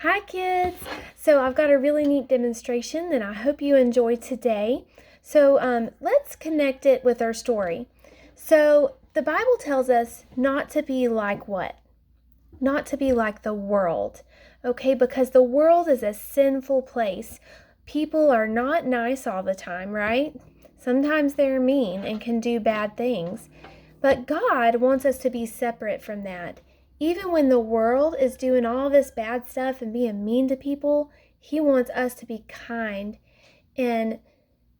Hi kids! So I've got a really neat demonstration that I hope you enjoy today. So let's connect it with our story. So the Bible tells us not to be like what? Not to be like the world, okay? Because the world is a sinful place. People are not nice all the time, right? Sometimes they're mean and can do bad things. But God wants us to be separate from that. Even when the world is doing all this bad stuff and being mean to people, He wants us to be kind and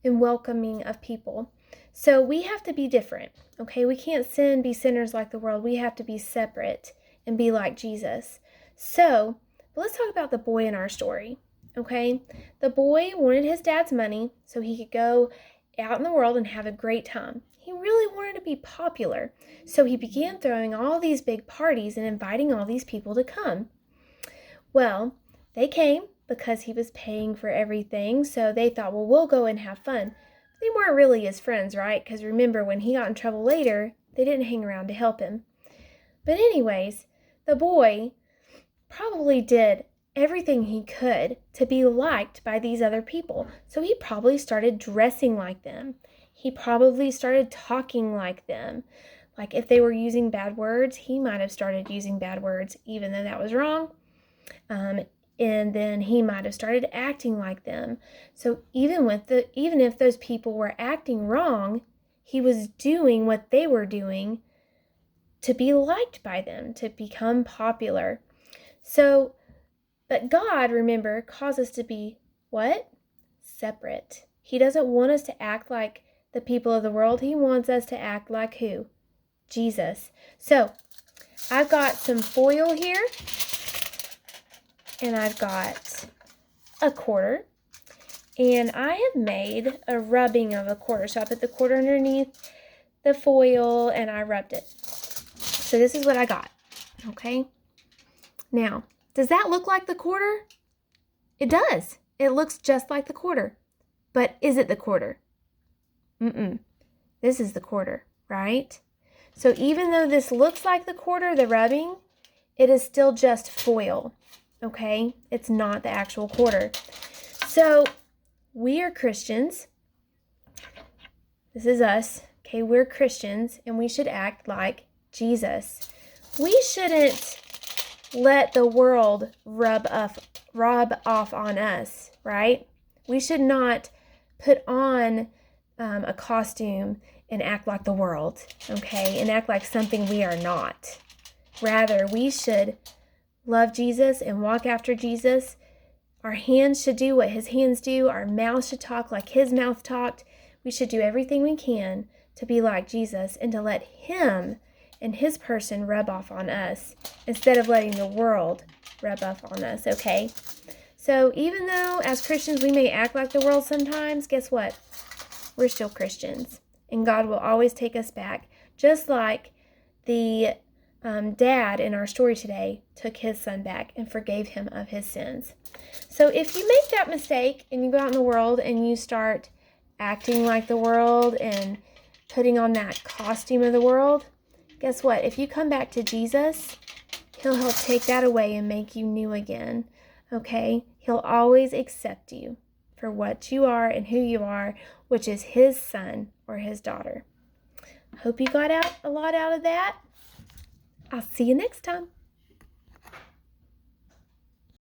welcoming of people. So we have to be different, okay? We can't be sinners like the world. We have to be separate and be like Jesus. So let's talk about the boy in our story, okay? The boy wanted his dad's money so he could go out in the world and have a great time. He really wanted to be popular, so he began throwing all these big parties and inviting all these people to come. Well, they came because he was paying for everything, so they thought, well, we'll go and have fun. They weren't really his friends, right? Because remember, when he got in trouble later, they didn't hang around to help him. But anyways, the boy probably did everything he could to be liked by these other people. So he probably started dressing like them. He probably started talking like them. Like if they were using bad words, he might have started using bad words, even though that was wrong. And then he might have started acting like them. So even if those people were acting wrong, he was doing what they were doing to be liked by them, to become popular. So, but God, remember, calls us to be what? Separate. He doesn't want us to act like the people of the world. He wants us to act like who? Jesus. So, I've got some foil here, and I've got a quarter, and I have made a rubbing of a quarter. So I put the quarter underneath the foil, and I rubbed it. So this is what I got, okay? Now, does that look like the quarter? It does. It looks just like the quarter. But is it the quarter? This is the quarter, right? So even though this looks like the quarter, the rubbing, it is still just foil, okay? It's not the actual quarter. So we are Christians. This is us, okay? We're Christians, and we should act like Jesus. We shouldn't let the world rub off on us, right? We should not put on a costume and act like the world, okay? And act like something we are not. Rather, we should love Jesus and walk after Jesus. Our hands should do what His hands do. Our mouth should talk like His mouth talked. We should do everything we can to be like Jesus and to let Him and His person rub off on us instead of letting the world rub off on us, okay? So even though as Christians we may act like the world sometimes, guess what? We're still Christians, and God will always take us back, just like the dad in our story today took his son back and forgave him of his sins. So if you make that mistake and you go out in the world and you start acting like the world and putting on that costume of the world, guess what? If you come back to Jesus, He'll help take that away and make you new again, okay? He'll always accept you for what you are and who you are, which is His son or His daughter. Hope you got a lot out of that. I'll see you next time.